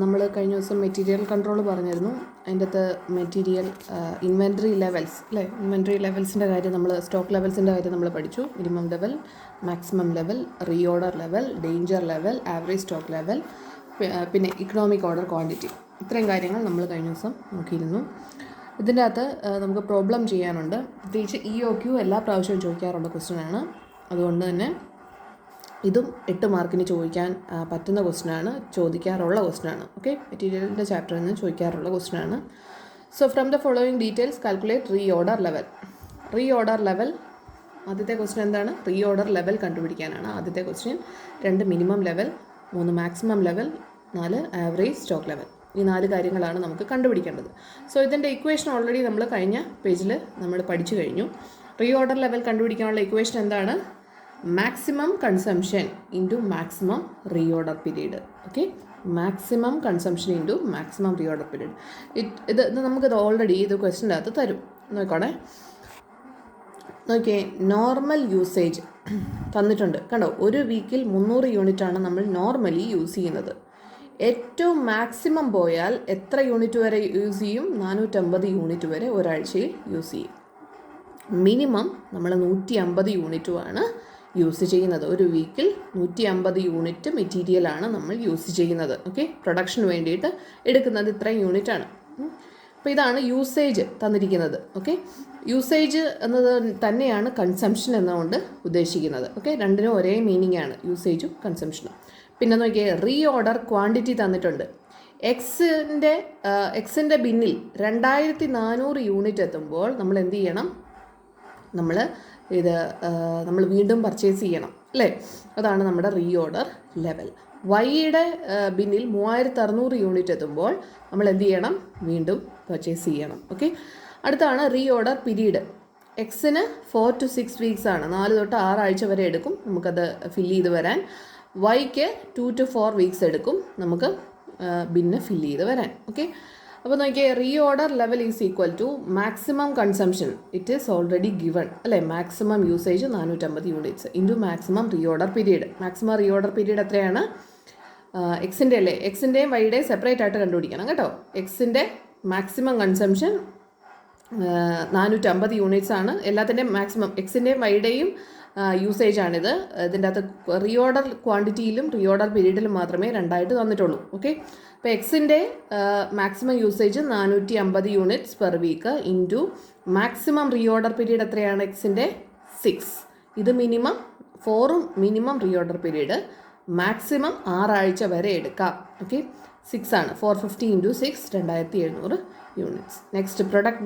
നമ്മൾ കഴിഞ്ഞ ദിവസം മെറ്റീരിയൽ കൺട്രോൾ പറഞ്ഞിരുന്നു. അതിൻ്റെ അകത്ത് മെറ്റീരിയൽ ഇൻവെൻട്രി ലെവൽസ് അല്ലേ, ഇൻവെൻട്രി ലെവൽസിൻ്റെ കാര്യം നമ്മൾ സ്റ്റോക്ക് ലെവൽസിൻ്റെ കാര്യം നമ്മൾ പഠിച്ചു. Minimum level, maximum level, re order level, danger level, average stock level, പിന്നെ ഇക്കണോമിക് ഓർഡർ ക്വാണ്ടിറ്റി. ഇത്രയും കാര്യങ്ങൾ നമ്മൾ കഴിഞ്ഞ ദിവസം നോക്കിയിരുന്നു. ഇതിൻ്റെ അകത്ത് നമുക്ക് പ്രോബ്ലം ചെയ്യാനുണ്ട്. പ്രത്യേകിച്ച് EOQ എല്ലാ പ്രാവശ്യവും ചോദിക്കാറുള്ള ക്വസ്റ്റ്യനാണ്. അതുകൊണ്ട് തന്നെ ഇതും 8 മാർക്കിന് ചോദിക്കാൻ പറ്റുന്ന ക്വസ്റ്റ്യനാണ്, ചോദിക്കാറുള്ള ക്വസ്റ്റ്യനാണ്. ഓക്കെ, മെറ്റീരിയലിൻ്റെ ചാപ്റ്ററിൽ നിന്ന് ചോദിക്കാറുള്ള ക്വസ്റ്റ്യനാണ്. So from the following details calculate re order level. Re order level, ആദ്യത്തെ ക്വസ്റ്റ്യൻ എന്താണ്? റീ ഓർഡർ ലെവൽ കണ്ടുപിടിക്കാനാണ് ആദ്യത്തെ question. 2 minimum level, 3 maximum level, 4 average stock level. ഈ 4 കാര്യങ്ങളാണ് നമുക്ക് കണ്ടുപിടിക്കേണ്ടത്. സോ ഇതിൻ്റെ ഇക്വേഷൻ ഓൾറെഡി നമ്മൾ കഴിഞ്ഞ പേജിൽ നമ്മൾ പഠിച്ചു കഴിഞ്ഞു. റീ ഓർഡർ ലെവൽ കണ്ടുപിടിക്കാനുള്ള ഇക്വേഷൻ എന്താണ്? Maximum consumption into maximum reorder period. Okay, maximum consumption into maximum reorder period. ഇത് നമുക്കിത് ഓൾറെഡി ഇത് ക്വസ്റ്റ്യൻ്റെ അകത്ത് തരും. നോക്കോണേ, നോക്കിയേ, നോർമൽ യൂസേജ് തന്നിട്ടുണ്ട്. കണ്ടോ, ഒരു വീക്കിൽ 300 യൂണിറ്റാണ് നമ്മൾ നോർമലി യൂസ് ചെയ്യുന്നത്. ഏറ്റവും മാക്സിമം പോയാൽ എത്ര യൂണിറ്റ് വരെ യൂസ് ചെയ്യും? 450 യൂണിറ്റ് വരെ ഒരാഴ്ചയിൽ യൂസ് ചെയ്യും. മിനിമം നമ്മൾ 150 യൂണിറ്റുമാണ് യൂസ് ചെയ്യുന്നത്. ഒരു വീക്കിൽ 150 യൂണിറ്റ് മെറ്റീരിയലാണ് നമ്മൾ യൂസ് ചെയ്യുന്നത്. ഓക്കെ, പ്രൊഡക്ഷന് വേണ്ടിയിട്ട് എടുക്കുന്നത് ഇത്രയും യൂണിറ്റാണ്. അപ്പോൾ ഇതാണ് യൂസേജ് തന്നിരിക്കുന്നത്. ഓക്കെ, യൂസേജ് എന്നത് തന്നെയാണ് കൺസംഷൻ എന്നുകൊണ്ട് ഉദ്ദേശിക്കുന്നത്. ഓക്കെ, രണ്ടിനും ഒരേ മീനിങ് ആണ്, യൂസേജും കൺസംഷനും. പിന്നെ നോക്കിയേ, റീ ഓർഡർ ക്വാണ്ടിറ്റി തന്നിട്ടുണ്ട്. എക്സിൻ്റെ ബിന്നിൽ 2400 യൂണിറ്റ് എത്തുമ്പോൾ നമ്മൾ എന്ത് ചെയ്യണം? നമ്മൾ വീണ്ടും പർച്ചേസ് ചെയ്യണം അല്ലേ? അതാണ് നമ്മുടെ റീ ഓർഡർ ലെവൽ. വൈയുടെ ബിന്നിൽ 3600 യൂണിറ്റ് എത്തുമ്പോൾ നമ്മൾ എന്ത് ചെയ്യണം? വീണ്ടും പർച്ചേസ് ചെയ്യണം. ഓക്കെ, അടുത്താണ് റീ ഓർഡർ പീരീഡ്. എക്സിന് 4 to 6 വീക്സ് ആണ്, 4 തൊട്ട് 6 ആഴ്ച വരെ എടുക്കും നമുക്കത് ഫില്ല് ചെയ്ത് വരാൻ. വൈക്ക് 2 to 4 വീക്സ് എടുക്കും നമുക്ക് ബിന്ന് ഫില്ല് ചെയ്ത് വരാൻ. ഓക്കെ, അപ്പോൾ നോക്കിയാൽ reorder level is equal to maximum consumption, it is already given അല്ലേ? Maximum usage 450 units into maximum reorder period. Maximum reorder period എത്രയാണ്? എക്സിൻ്റെ അല്ലേ, എക്സിൻ്റെയും വൈയുടെയും സെപ്പറേറ്റ് ആയിട്ട് കണ്ടുപിടിക്കണം കേട്ടോ. എക്സിൻ്റെ മാക്സിമം കൺസംഷൻ 450 യൂണിറ്റ്സ് ആണ്. എല്ലാത്തിൻ്റെയും മാക്സിമം എക്സിൻ്റെയും വൈയുടെയും യൂസേജാണിത്. ഇതിൻ്റെ അകത്ത് റീ ഓർഡർ ക്വാണ്ടിറ്റിയിലും റീ ഓർഡർ പീരീഡിലും മാത്രമേ രണ്ടായിട്ട് തന്നിട്ടുള്ളൂ. ഓക്കെ, അപ്പോൾ എക്സിൻ്റെ maximum usage 450 units per week into maximum reorder period എത്രയാണ്? എക്സിൻ്റെ 6. ഇത് minimum 4 minimum reorder period, maximum 6 ആഴ്ച വരെ എടുക്കാം. ഓക്കെ, 6 ആണ്. 450 ഇൻറ്റു 6 2700 യൂണിറ്റ്സ്. നെക്സ്റ്റ് പ്രൊഡക്റ്റ്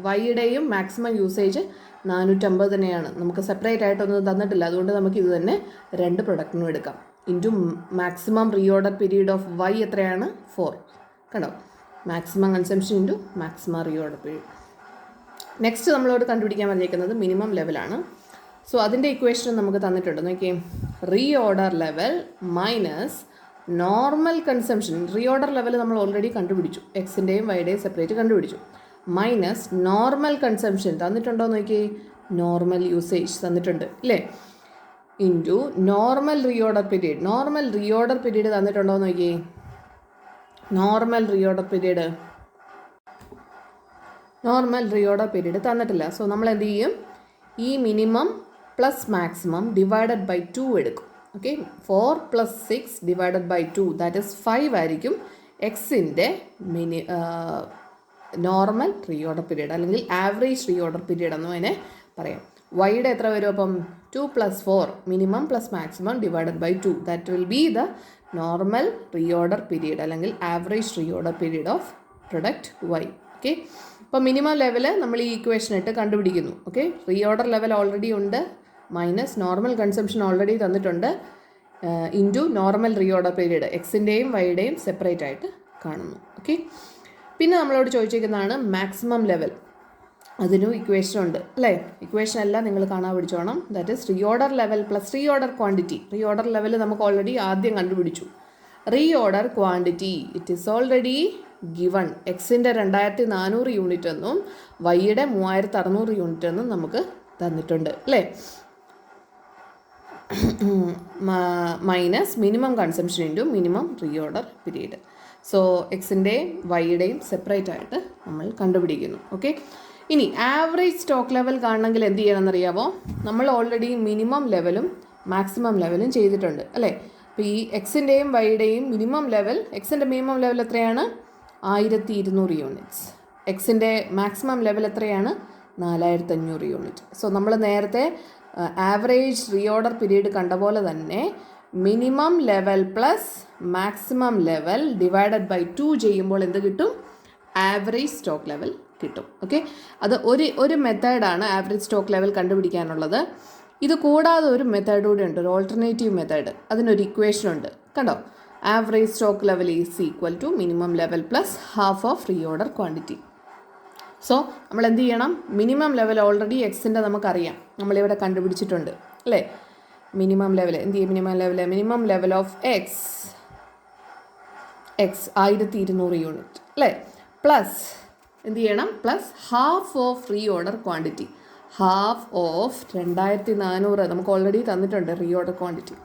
വൈയുടെയും മാക്സിമം യൂസേജ് 450 തന്നെയാണ്. നമുക്ക് സെപ്പറേറ്റ് ആയിട്ടൊന്നും തന്നിട്ടില്ല, അതുകൊണ്ട് നമുക്ക് ഇത് തന്നെ 2 പ്രൊഡക്റ്റിനും എടുക്കാം. Into maximum reorder period of Y എത്രയാണ്? 4. കണ്ടോ, maximum consumption into maximum reorder period. Next നമ്മളോട് കണ്ടുപിടിക്കാൻ പറഞ്ഞിരിക്കുന്നത് മിനിമം ലെവലാണ്. സോ അതിൻ്റെ ഇക്വേഷൻ നമുക്ക് തന്നിട്ടുണ്ട്. നോക്കിയേ, reorder level minus normal consumption. Reorder level നമ്മൾ ഓൾറെഡി കണ്ടുപിടിച്ചു, എക്സിൻ്റെയും വൈയുടെയും സെപ്പറേറ്റ് കണ്ടുപിടിച്ചു. മൈനസ് നോർമൽ കൺസംഷൻ തന്നിട്ടുണ്ടോ നോക്കിയേ, നോർമൽ യൂസേജ് തന്നിട്ടുണ്ട് അല്ലേ? Into normal reorder period. Normal reorder period തന്നിട്ടുണ്ടോ നോക്കിയേ, നോർമൽ റീ ഓർഡർ പീരീഡ് തന്നിട്ടില്ല. സോ നമ്മൾ എന്ത് ചെയ്യും? ഈ minimum plus maximum divided by 2 എടുക്കും. Okay, 4 + 6 divided by 2 that is 5 ആയിരിക്കും എക്സിൻ്റെ നോർമൽ റീ ഓർഡർ പീരീഡ് അല്ലെങ്കിൽ ആവറേജ് റീ ഓർഡർ പീരീഡ് എന്ന് അതിനെ പറയാം. വൈയുടെ എത്ര വരും അപ്പം? 2 + 4 minimum plus maximum divided by 2 that will be the normal reorder period അല്ലെങ്കിൽ average reorder period of product Y. Okay, അപ്പോൾ മിനിമം ലെവൽ നമ്മൾ ഈ ഇക്വേഷൻ ഇട്ട് കണ്ടുപിടിക്കുന്നു. Okay, reorder level already ഉണ്ട്, മൈനസ് നോർമൽ കൺസംഷൻ ഓൾറെഡി തന്നിട്ടുണ്ട്, into normal reorder period എക്സിൻ്റെയും വൈയുടെയും സെപ്പറേറ്റ് ആയിട്ട് കാണുന്നു. ഓക്കെ, പിന്നെ നമ്മളോട് ചോദിച്ചിരിക്കുന്നതാണ് മാക്സിമം ലെവൽ. അതിനും ഇക്വേഷൻ ഉണ്ട് അല്ലേ? ഇക്വേഷൻ എല്ലാം നിങ്ങൾ കാണാൻ പിടിച്ചോണം. That is reorder level plus reorder quantity. Reorder level നമുക്ക് ഓൾറെഡി ആദ്യം കണ്ടുപിടിച്ചു. Reorder quantity it is already given. എക്സിൻ്റെ 2400 യൂണിറ്റ് എന്നും വൈയുടെ 3600 യൂണിറ്റ് എന്നും നമുക്ക് തന്നിട്ടുണ്ട് അല്ലേ? Minus minimum consumption into minimum reorder period. So എക്സിൻ്റെയും വൈയുടെയും സെപ്പറേറ്റ് ആയിട്ട് നമ്മൾ കണ്ടുപിടിക്കുന്നു. ഓക്കെ, ഇനി ആവറേജ് സ്റ്റോക്ക് ലെവൽ കാണണമെങ്കിൽ എന്ത് ചെയ്യണമെന്നറിയാമോ? നമ്മൾ ഓൾറെഡി മിനിമം ലെവലും മാക്സിമം ലെവലും ചെയ്തിട്ടുണ്ട് അല്ലേ? അപ്പോൾ ഈ എക്സിൻ്റെയും വൈയുടെയും മിനിമം ലെവൽ, എക്സിൻ്റെ മിനിമം ലെവൽ എത്രയാണ്? 1200 യൂണിറ്റ്സ്. എക്സിൻ്റെ മാക്സിമം ലെവൽ എത്രയാണ്? 4500 യൂണിറ്റ്. സോ നമ്മൾ നേരത്തെ ആവറേജ് റീഓർഡർ പീരീഡ് കണ്ട പോലെ തന്നെ minimum level plus maximum level divided by 2 ചെയ്യുമ്പോൾ എന്ത് കിട്ടും? ആവറേജ് സ്റ്റോക്ക് ലെവൽ കിട്ടും. ഓക്കെ, അത് ഒരു മെത്തേഡാണ് ആവറേജ് സ്റ്റോക്ക് ലെവൽ കണ്ടുപിടിക്കാനുള്ളത്. ഇത് കൂടാതെ ഒരു മെത്തേഡ് കൂടെ ഉണ്ട്, ഒരു ഓൾട്ടർനേറ്റീവ് മെത്തേഡ്. അതിനൊരു ഇക്വേഷൻ ഉണ്ട്, കണ്ടോ? Average stock level is equal to minimum level plus half of reorder quantity. So നമ്മൾ എന്ത് ചെയ്യണം? മിനിമം ലെവൽ ഓൾറെഡി എക്സിൻ്റെ നമുക്കറിയാം, നമ്മളിവിടെ കണ്ടുപിടിച്ചിട്ടുണ്ട് അല്ലേ? മിനിമം ലെവൽ എന്ത് ചെയ്യും? Minimum level of X 1200 unit അല്ലേ? പ്ലസ് എന്ത് ചെയ്യണം? Plus half of reorder quantity. Half of 2400 നമുക്ക് ഓൾറെഡി തന്നിട്ടുണ്ട് റീഓർഡർ ക്വാണ്ടിറ്റി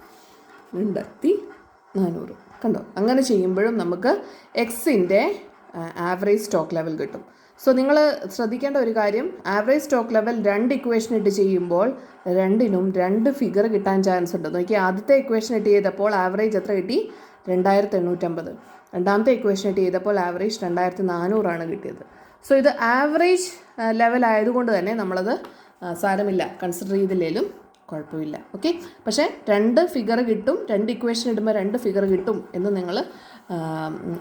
2400. കണ്ടോ? അങ്ങനെ ചെയ്യുമ്പോഴും നമുക്ക് എക്സിൻ്റെ ആവറേജ് സ്റ്റോക്ക് ലെവൽ കിട്ടും. സോ നിങ്ങൾ ശ്രദ്ധിക്കേണ്ട ഒരു കാര്യം, ആവറേജ് സ്റ്റോക്ക് ലെവൽ 2 ഇക്വേഷൻ ഇട്ട് ചെയ്യുമ്പോൾ രണ്ടിനും 2 ഫിഗർ കിട്ടാൻ ചാൻസ് ഉണ്ട്. നോക്കി, ആദ്യത്തെ ഇക്വേഷൻ ഇട്ട് ചെയ്തപ്പോൾ ആവറേജ് എത്ര കിട്ടി? 2850. രണ്ടാമത്തെ ഇക്വേഷൻ ഇട്ട് ചെയ്തപ്പോൾ ആവറേജ് 2400 കിട്ടിയത്. സോ ഇത് ആവറേജ് ലെവൽ ആയതുകൊണ്ട് തന്നെ നമ്മളത് സാരമില്ല, കൺസിഡർ ചെയ്തില്ലേലും കുഴപ്പമില്ല. ഓക്കെ, പക്ഷേ 2 ഫിഗർ കിട്ടും, 2 ഇക്വേഷൻ ഇടുമ്പോൾ 2 ഫിഗർ കിട്ടും എന്ന് നിങ്ങൾ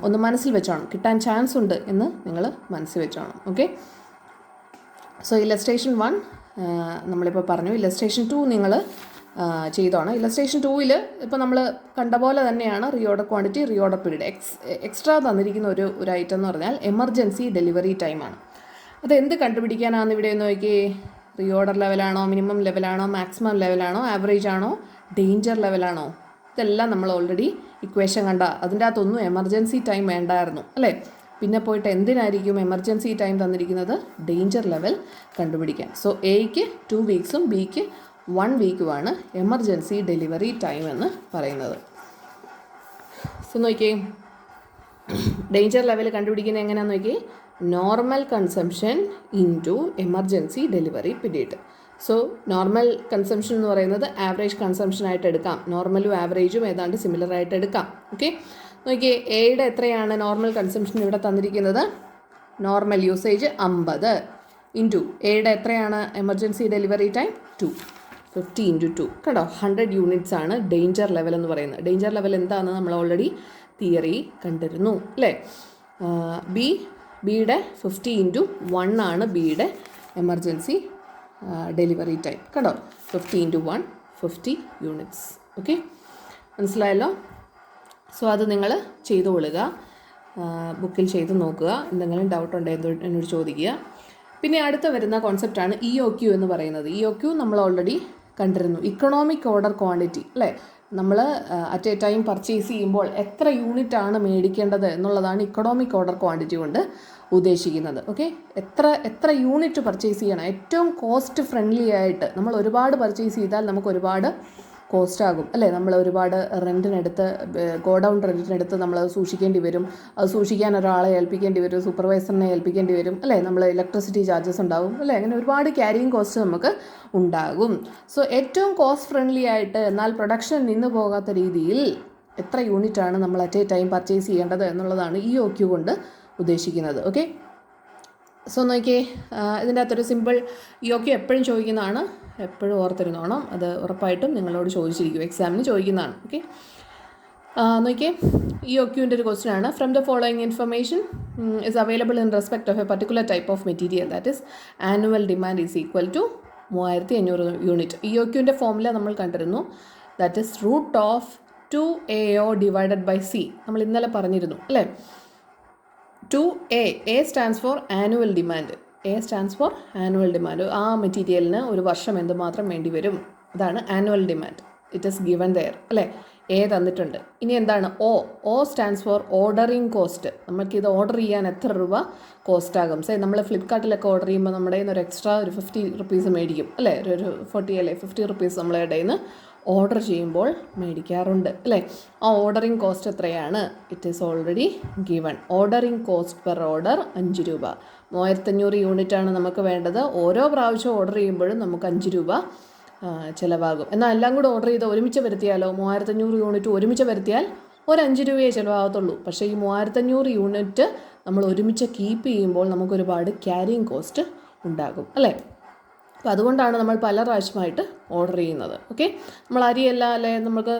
ഒന്ന് മനസ്സിൽ വെച്ചോണം. കിട്ടാൻ ചാൻസ് ഉണ്ട് എന്ന് നിങ്ങൾ മനസ്സിൽ വെച്ചോണം. ഓക്കെ, സോ ഇല്ലസ്ട്രേഷൻ 1 നമ്മളിപ്പോൾ പറഞ്ഞു. ഇല്ലസ്ട്രേഷൻ 2 നിങ്ങൾ ചെയ്തോണം. ഇല്ലസ്ട്രേഷൻ 2 ഇപ്പോൾ നമ്മൾ കണ്ട പോലെ തന്നെയാണ് reorder quantity, reorder period. Extra തന്നിരിക്കുന്ന ഒരു ഐറ്റം എന്ന് പറഞ്ഞാൽ എമർജൻസി ഡെലിവറി ടൈമാണ്. അത് എന്ത് കണ്ടുപിടിക്കാനാണെന്ന് ഇവിടെ നോക്കി. റീഓർഡർ ലെവലാണോ, മിനിമം ലെവലാണോ, മാക്സിമം ലെവലാണോ, ആവറേജ് ആണോ, ഡേഞ്ചർ ലെവലാണോ? ഇതെല്ലാം നമ്മൾ ഓൾറെഡി ഇക്വേഷൻ കണ്ട. അതിൻ്റെ അകത്തൊന്നും എമർജൻസി ടൈം വേണ്ടായിരുന്നു അല്ലേ? പിന്നെ പോയിട്ട് എന്തിനായിരിക്കും എമർജൻസി ടൈം തന്നിരിക്കുന്നത്? ഡേഞ്ചർ ലെവൽ കണ്ടുപിടിക്കാൻ. സോ എയ്ക്ക് 2 വീക്സും ബിക്ക് 1 വീക്കുമാണ് എമർജൻസി ഡെലിവറി ടൈം എന്ന് പറയുന്നത്. സോ നോക്കിയേ, ഡേഞ്ചർ ലെവൽ കണ്ടുപിടിക്കുന്നത് എങ്ങനെയാണെന്ന് നോക്കിയേ. Normal consumption into emergency delivery period. So normal consumption എന്ന് പറയുന്നത് ആവറേജ് കൺസംഷൻ ആയിട്ട് എടുക്കാം. നോർമലും ആവറേജും ഏതാണ്ട് സിമിലർ ആയിട്ട് എടുക്കാം. ഓക്കെ, നോക്കിയേ, എയുടെ എത്രയാണ് നോർമൽ കൺസംഷൻ ഇവിടെ തന്നിരിക്കുന്നത്? നോർമൽ യൂസേജ് 50 ഇൻറ്റു എയുടെ എത്രയാണ് എമർജൻസി ഡെലിവറി ടൈം? 2. 50 × 2 കേട്ടോ, 100 യൂണിറ്റ്സ് ആണ് ഡേഞ്ചർ ലെവൽ എന്ന് പറയുന്നത്. ഡേഞ്ചർ ലെവൽ എന്താണെന്ന് നമ്മൾ ഓൾറെഡി തിയറി കണ്ടിരുന്നു അല്ലേ? ബിയുടെ 50 × 1 ആണ് ബിയുടെ എമർജൻസി ഡെലിവറി ടൈം. കേട്ടോ, 50 × 1 50 യൂണിറ്റ്സ്. ഓക്കെ, മനസ്സിലായല്ലോ? സോ അത് നിങ്ങൾ ചെയ്തുകൊള്ളുക, ബുക്കിൽ ചെയ്ത് നോക്കുക. എന്തെങ്കിലും ഡൗട്ട് ഉണ്ടെങ്കിൽ എന്നോട് ചോദിക്കുക. പിന്നെ അടുത്ത വരുന്ന കോൺസെപ്റ്റാണ് EOQ എന്ന് പറയുന്നത്. EOQ നമ്മൾ ഓൾറെഡി കണ്ടിരുന്നു. ഇക്കണോമിക് ഓർഡർ ക്വാണ്ടിറ്റി അല്ലേ? നമ്മൾ അറ്റ് എ ടൈം പർച്ചേസ് ചെയ്യുമ്പോൾ എത്ര യൂണിറ്റ് ആണ് മേടിക്കേണ്ടത് എന്നുള്ളതാണ് ഇക്കണോമിക് ഓർഡർ ക്വാണ്ടിറ്റി കൊണ്ട് ഉദ്ദേശിക്കുന്നത്. ഓക്കെ, എത്ര യൂണിറ്റ് പർച്ചേസ് ചെയ്യണം, ഏറ്റവും കോസ്റ്റ് ഫ്രണ്ട്ലി ആയിട്ട്. നമ്മൾ ഒരുപാട് പർച്ചേസ് ചെയ്താൽ നമുക്ക് ഒരുപാട് കോസ്റ്റ് ആകും അല്ലേ? നമ്മൾ ഒരുപാട് റെൻറ്റിനെടുത്ത്, ഗോഡൗൺ റെൻറ്റിനെടുത്ത് നമ്മളത് സൂക്ഷിക്കേണ്ടി വരും. അത് സൂക്ഷിക്കാൻ ഒരാളെ ഏൽപ്പിക്കേണ്ടി വരും, സൂപ്പർവൈസറിനെ ഏൽപ്പിക്കേണ്ടി വരും അല്ലേ? നമ്മൾ ഇലക്ട്രിസിറ്റി ചാർജസ് ഉണ്ടാകും അല്ലേ? അങ്ങനെ ഒരുപാട് ക്യാരിയിങ് കോസ്റ്റ് നമുക്ക് ഉണ്ടാകും. സോ ഏറ്റവും കോസ്റ്റ് ഫ്രണ്ട്ലി ആയിട്ട് എന്നാൽ പ്രൊഡക്ഷൻ നിന്ന് പോകാത്ത രീതിയിൽ എത്ര യൂണിറ്റാണ് നമ്മൾ അറ്റ് എ ടൈം പർച്ചേസ് ചെയ്യേണ്ടത് എന്നുള്ളതാണ് EOQ കൊണ്ട് ഉദ്ദേശിക്കുന്നത്. ഓക്കെ, സോ നോക്കിയേ, ഇതിൻ്റെ അകത്തൊരു സിമ്പിൾ EOQ എപ്പോഴും ചോദിക്കുന്നതാണ്, എപ്പോഴും ഓർത്തിരുന്നോണം. അത് ഉറപ്പായിട്ടും നിങ്ങളോട് ചോദിച്ചിരിക്കും, എക്സാമിന് ചോദിക്കുന്നതാണ്. ഓക്കെ, നോക്കിയേ, EOQൻ്റെ ഒരു ക്വസ്റ്റ്യൻ ആണ്. From the following information is available in respect of a particular type of material that is annual demand is equal to 3500 unit. EOQൻ്റെ ഫോമുല നമ്മൾ കണ്ടിരുന്നു. That is √2AO divided by C. നമ്മൾ ഇന്നലെ പറഞ്ഞിരുന്നു അല്ലേ? 2A, A stands for annual demand. A stands for annual demand. ആ മെറ്റീരിയലിന് ഒരു വർഷം എന്തുമാത്രം വേണ്ടി വരും, അതാണ് annual demand. It is given there അല്ലേ? A തന്നിട്ടുണ്ട്. ഇനി എന്താണ് O stands for ordering cost. നമുക്കിത് ഓർഡർ ചെയ്യാൻ എത്ര രൂപ കോസ്റ്റ് ആകും? സേ നമ്മൾ ഫ്ലിപ്കാർട്ടിലൊക്കെ ഓർഡർ ചെയ്യുമ്പോൾ നമ്മുടെ കയ്യിൽ നിന്ന് ഒരു എക്സ്ട്രാ ഒരു 50 റുപ്പീസ് മേടിക്കും അല്ലേ? ഒരു 40 അല്ലേ 50 റുപ്പീസ് നമ്മുടെ കയ്യിൽ നിന്ന് ഓർഡർ ചെയ്യുമ്പോൾ മേടിക്കാറുണ്ട് അല്ലേ. ആ ഓർഡറിങ് കോസ്റ്റ് എത്രയാണ്? It is already given. Ordering cost per order 5 രൂപ. 3500 യൂണിറ്റാണ് നമുക്ക് വേണ്ടത്. ഓരോ പ്രാവശ്യം ഓർഡർ ചെയ്യുമ്പോഴും നമുക്ക് 5 രൂപ ചിലവാകും. എന്നാൽ എല്ലാം കൂടെ ഓർഡർ ചെയ്ത് ഒരുമിച്ച് വരുത്തിയാലോ? 3500 യൂണിറ്റ് ഒരുമിച്ച് വരുത്തിയാൽ ഒരു 5 രൂപയെ ചിലവാകത്തുള്ളൂ. പക്ഷേ ഈ 3500 യൂണിറ്റ് നമ്മൾ ഒരുമിച്ച് കീപ്പ് ചെയ്യുമ്പോൾ നമുക്കൊരുപാട് ക്യാരിങ് കോസ്റ്റ് ഉണ്ടാകും അല്ലേ. അപ്പോൾ അതുകൊണ്ടാണ് നമ്മൾ പല പ്രാവശ്യമായിട്ട് ഓർഡർ ചെയ്യുന്നത്. ഓക്കെ, നമ്മൾ അരിയല്ല അല്ലേ, നമുക്ക്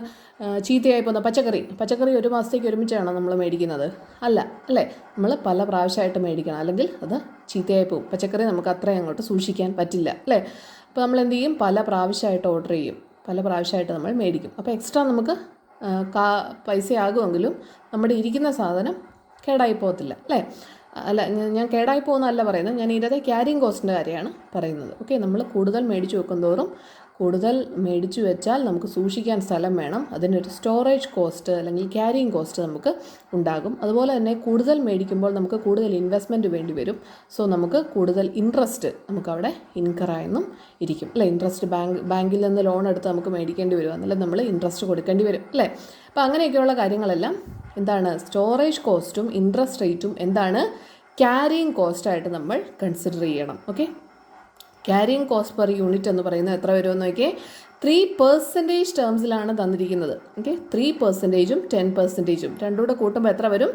ചീത്തയായി പോകുന്ന പച്ചക്കറി ഒരു മാസത്തേക്ക് ഒരുമിച്ചാണോ നമ്മൾ മേടിക്കുന്നത്? അല്ല അല്ലേ, നമ്മൾ പല പ്രാവശ്യമായിട്ട് മേടിക്കണം, അല്ലെങ്കിൽ അത് ചീത്തയായി പോകും. പച്ചക്കറി നമുക്ക് അത്രയും അങ്ങോട്ട് സൂക്ഷിക്കാൻ പറ്റില്ല അല്ലേ. അപ്പോൾ നമ്മൾ എന്ത് ചെയ്യും? പല പ്രാവശ്യമായിട്ട് ഓർഡർ ചെയ്യും, പല പ്രാവശ്യമായിട്ട് നമ്മൾ മേടിക്കും. അപ്പോൾ എക്സ്ട്രാ നമുക്ക് പൈസയാകുമെങ്കിലും നമ്മുടെ ഇരിക്കുന്ന സാധനം കേടായി പോകത്തില്ല അല്ലേ. അല്ല, ഞാൻ കേടായി പോകുന്നതല്ല പറയുന്നത്, ഞാൻ ഇതിൻ്റെ ക്യാരിങ് കോസ്റ്റിൻ്റെ കാര്യമാണ് പറയുന്നത്. ഓക്കെ, നമ്മൾ കൂടുതൽ മേടിച്ച് വെക്കുന്തോറും കൂടുതൽ മേടിച്ചു വെച്ചാൽ നമുക്ക് സൂക്ഷിക്കാൻ സ്ഥലം വേണം. അതിനൊരു സ്റ്റോറേജ് കോസ്റ്റ് അല്ലെങ്കിൽ ക്യാരിങ് കോസ്റ്റ് നമുക്ക് ഉണ്ടാകും. അതുപോലെ തന്നെ കൂടുതൽ മേടിക്കുമ്പോൾ നമുക്ക് കൂടുതൽ ഇൻവെസ്റ്റ്മെൻറ്റ് വേണ്ടി വരും. സോ നമുക്ക് കൂടുതൽ ഇൻട്രസ്റ്റ് നമുക്കവിടെ ഇൻകറായെന്നും ഇരിക്കും അല്ലേ. ഇൻട്രസ്റ്റ് ബാങ്കിൽ നിന്ന് ലോൺ എടുത്ത് നമുക്ക് മേടിക്കേണ്ടി വരും, എന്നാലും നമ്മൾ ഇൻട്രസ്റ്റ് കൊടുക്കേണ്ടി വരും അല്ലേ. അപ്പോൾ അങ്ങനെയൊക്കെയുള്ള കാര്യങ്ങളെല്ലാം എന്താണ്? സ്റ്റോറേജ് കോസ്റ്റും ഇൻട്രസ്റ്റ് റേറ്റും എന്താണ്? ക്യാരിങ് കോസ്റ്റായിട്ട് നമ്മൾ കൺസിഡർ ചെയ്യണം. Okay, carrying cost per unit എന്ന് പറയുന്നത് എത്ര വരുമെന്ന് നോക്കിയേ. 3% ടേംസിലാണ് തന്നിരിക്കുന്നത്. ഓക്കെ, 3%ഉം 10%ഉം രണ്ടും കൂടെ കൂട്ടുമ്പോൾ എത്ര വരും?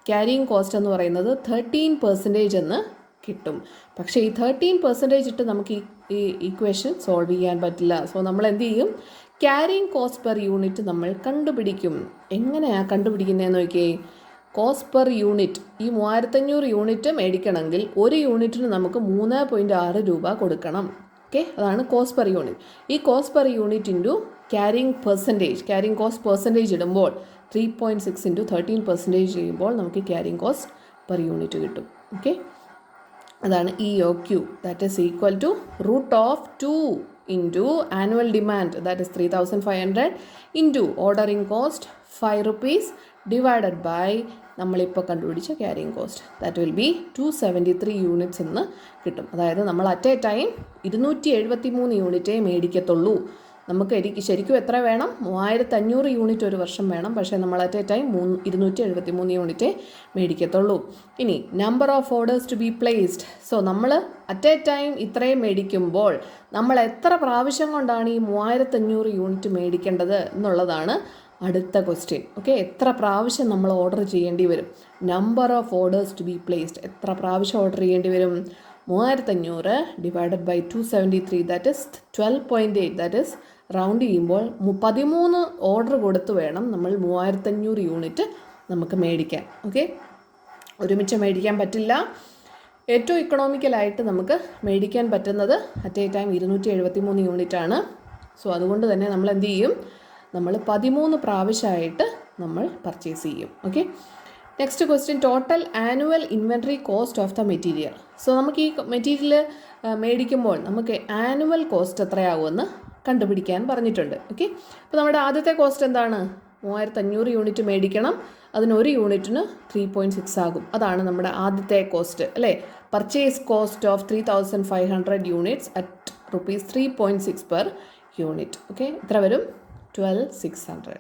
ക്യാരിങ് കോസ്റ്റ് എന്ന് പറയുന്നത് 13% എന്ന് കിട്ടും. പക്ഷേ ഈ 13% ഇട്ട് നമുക്ക് ഈ ഇക്വേഷൻ സോൾവ് ചെയ്യാൻ പറ്റില്ല. സോ നമ്മൾ എന്ത് ചെയ്യും? ക്യാരിങ് കോസ്റ്റ് പെർ യൂണിറ്റ് നമ്മൾ കണ്ടുപിടിക്കും. എങ്ങനെയാണ് കണ്ടുപിടിക്കുന്നതെന്ന് നോക്കിയേ. കോസ്റ്റ് പെർ യൂണിറ്റ്, ഈ 3500 യൂണിറ്റ് മേടിക്കണമെങ്കിൽ ഒരു യൂണിറ്റിന് നമുക്ക് 3.6 രൂപ കൊടുക്കണം. ഓക്കെ, അതാണ് കോസ്റ്റ് പെർ യൂണിറ്റ്. ഈ cost per unit into carrying cost percentage ഇടുമ്പോൾ 3.6 ഇൻറ്റു 13% ചെയ്യുമ്പോൾ നമുക്ക് ക്യാരിങ് കോസ്റ്റ് പെർ യൂണിറ്റ് കിട്ടും. ഓക്കെ, അതാണ് EOQ. That is equal to √2 into annual demand, that is 3500 into ordering cost 5 rupees divided by നമ്മളിപ്പോൾ കണ്ടുപിടിച്ച carrying cost, that will be 273 units എന്ന് കിട്ടും. അതായത് നമ്മൾ അറ്റ് എ ടൈം 273 യൂണിറ്റേ മേടിക്കത്തുള്ളൂ. നമുക്ക് ശരിക്കും എത്ര വേണം? 3500 യൂണിറ്റ് ഒരു വർഷം വേണം. പക്ഷേ നമ്മൾ അറ്റ് എ ടൈം 273 യൂണിറ്റേ മേടിക്കത്തുള്ളൂ. ഇനി number of orders to be placed. So നമ്മൾ അറ്റ് എ ടൈം ഇത്രയും മേടിക്കുമ്പോൾ നമ്മൾ എത്ര പ്രാവശ്യം കൊണ്ടാണ് ഈ 3500 യൂണിറ്റ് മേടിക്കേണ്ടത് എന്നുള്ളതാണ് അടുത്ത ക്വസ്റ്റ്യൻ. ഓക്കെ, എത്ര പ്രാവശ്യം നമ്മൾ ഓർഡർ ചെയ്യേണ്ടി വരും? Number of orders to be placed, എത്ര പ്രാവശ്യം ഓർഡർ ചെയ്യേണ്ടി വരും? 3500 divided by 273, that is 12.8. That is round ചെയ്യുമ്പോൾ 13 ഓർഡർ കൊടുത്ത് വേണം നമ്മൾ 3500 യൂണിറ്റ് നമുക്ക് മേടിക്കാൻ. ഓക്കെ, ഒരുമിച്ച് മേടിക്കാൻ പറ്റില്ല. ഏറ്റവും ഇക്കണോമിക്കലായിട്ട് നമുക്ക് മേടിക്കാൻ പറ്റുന്നത് അറ്റ് എ ടൈം 273 യൂണിറ്റ് ആണ്. സോ അതുകൊണ്ട് തന്നെ നമ്മൾ എന്ത് ചെയ്യും? നമ്മൾ 13 പ്രാവശ്യമായിട്ട് നമ്മൾ പർച്ചേസ് ചെയ്യും. Okay, next question, total annual inventory cost of the material. So നമുക്ക് ഈ മെറ്റീരിയൽ മേടിക്കുമ്പോൾ നമുക്ക് ആനുവൽ കോസ്റ്റ് എത്രയാകുമെന്ന് കണ്ടുപിടിക്കാൻ പറഞ്ഞിട്ടുണ്ട്. ഓക്കെ, അപ്പോൾ നമ്മുടെ ആദ്യത്തെ കോസ്റ്റ് എന്താണ്? 3500 യൂണിറ്റ് മേടിക്കണം, അതിന് ഒരു യൂണിറ്റിന് 3.6 ആകും. അതാണ് നമ്മുടെ ആദ്യത്തെ കോസ്റ്റ് അല്ലേ. Purchase cost of 3500 units at ₹3.6 per unit. Okay, ഇത്ര വരും 12,600.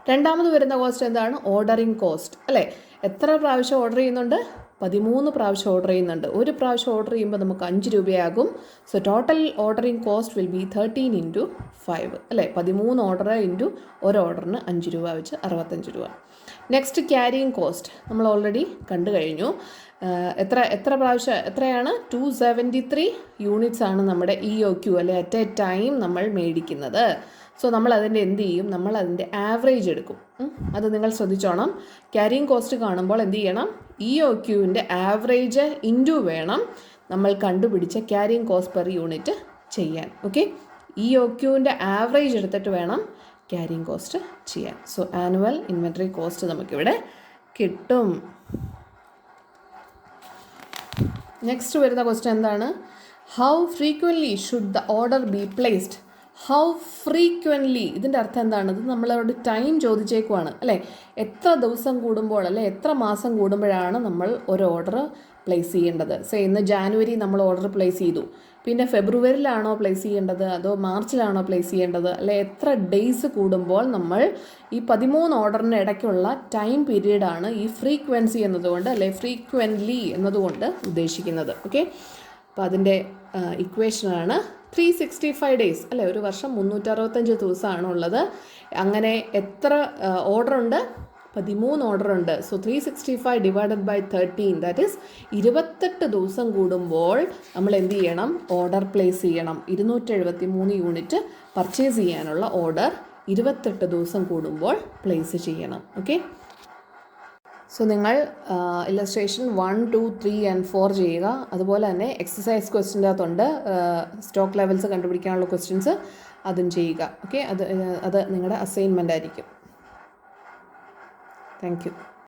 രണ്ടാമത് വരുന്ന കോസ്റ്റ് എന്താണ്? ഓർഡറിങ് കോസ്റ്റ് അല്ലേ. എത്ര പ്രാവശ്യം ഓർഡർ ചെയ്യുന്നുണ്ട്? 13 പ്രാവശ്യം ഓർഡർ ചെയ്യുന്നുണ്ട്. ഒരു പ്രാവശ്യം ഓർഡർ ചെയ്യുമ്പോൾ നമുക്ക് 5 രൂപയാകും. So total ordering cost will be 13 into 5 അല്ലേ. 13 ഓർഡർ ഇൻറ്റു ഒരു ഓർഡറിന് 5 രൂപ വെച്ച് 65 രൂപ. നെക്സ്റ്റ് ക്യാരിങ് കോസ്റ്റ് നമ്മൾ ഓൾറെഡി കണ്ടു കഴിഞ്ഞു. എത്രയാണ്? 273 യൂണിറ്റ്സ് ആണ് നമ്മുടെ EOQ അല്ലെ അറ്റ് എ ടൈം നമ്മൾ മേടിക്കുന്നത്. സോ നമ്മൾ അതിൻ്റെ എന്ത് ചെയ്യും? നമ്മൾ അതിൻ്റെ ആവറേജ് എടുക്കും. അത് നിങ്ങൾ ശ്രദ്ധിച്ചോണം. ക്യാരിങ് കോസ്റ്റ് കാണുമ്പോൾ എന്ത് ചെയ്യണം? EOQവിൻ്റെ ആവറേജ് ഇൻറ്റു വേണം നമ്മൾ കണ്ടുപിടിച്ച ക്യാരിങ് കോസ്റ്റ് പെർ യൂണിറ്റ് ചെയ്യാൻ. ഓക്കെ, EOQവിൻ്റെ ആവറേജ് എടുത്തിട്ട് വേണം ക്യാരിങ് കോസ്റ്റ് ചെയ്യാൻ. സോ ആനുവൽ ഇൻവെൻട്രി കോസ്റ്റ് നമുക്കിവിടെ കിട്ടും. നെക്സ്റ്റ് വരുന്ന ക്വസ്റ്റ്യൻ എന്താണ്? How frequently should the order B placed? How frequently, ഇതിൻ്റെ അർത്ഥം എന്താണ്? ഇത് നമ്മളോട് ടൈം ചോദിച്ചേക്കുവാണ് അല്ലേ. എത്ര ദിവസം കൂടുമ്പോൾ അല്ലെ എത്ര മാസം കൂടുമ്പോഴാണ് നമ്മൾ ഒരു ഓർഡർ പ്ലേസ് ചെയ്യേണ്ടത്? സേ ഇന്ന് ജാനുവരി നമ്മൾ ഓർഡർ പ്ലേസ് ചെയ്തു, പിന്നെ ഫെബ്രുവരിയിലാണോ പ്ലേസ് ചെയ്യേണ്ടത് അതോ മാർച്ചിലാണോ പ്ലേസ് ചെയ്യേണ്ടത്, അല്ലെ എത്ര ഡേയ്സ് കൂടുമ്പോൾ നമ്മൾ ഈ 13 ഓർഡറിന് ഇടയ്ക്കുള്ള ടൈം പീരീഡാണ് ഈ ഫ്രീക്വൻസി എന്നതുകൊണ്ട് അല്ലെ ഫ്രീക്വൻ്റ്ലി എന്നതുകൊണ്ട് ഉദ്ദേശിക്കുന്നത്. ഓക്കെ, അപ്പോൾ അതിൻ്റെ ഇക്വേഷനാണ് 365 ഡേയ്സ് അല്ലേ, ഒരു വർഷം 365 ദിവസമാണ് ഉള്ളത്. അങ്ങനെ എത്ര ഓർഡർ ഉണ്ട്? 13 ഓർഡർ ഉണ്ട്. So 365 divided by 13 that is 28 ദിവസം കൂടുമ്പോൾ നമ്മൾ എന്ത് ചെയ്യണം? ഓർഡർ പ്ലേസ് ചെയ്യണം. 273 യൂണിറ്റ് പർച്ചേസ് ചെയ്യാനുള്ള ഓർഡർ 28 ദിവസം കൂടുമ്പോൾ പ്ലേസ് ചെയ്യണം. ഓക്കെ, സോ നിങ്ങൾ ഇല്ലസ്ട്രേഷൻ 1, 2, 3 ആൻഡ് 4 ചെയ്യുക. അതുപോലെ തന്നെ എക്സസൈസ് ക്വസ്റ്റ്യൻ്റെ അകത്തുണ്ട് സ്റ്റോക്ക് ലെവൽസ് കണ്ടുപിടിക്കാനുള്ള ക്വസ്റ്റ്യൻസ്, അതും ചെയ്യുക. ഓക്കെ, അത് നിങ്ങളുടെ അസൈൻമെൻ്റ് ആയിരിക്കും. Thank you.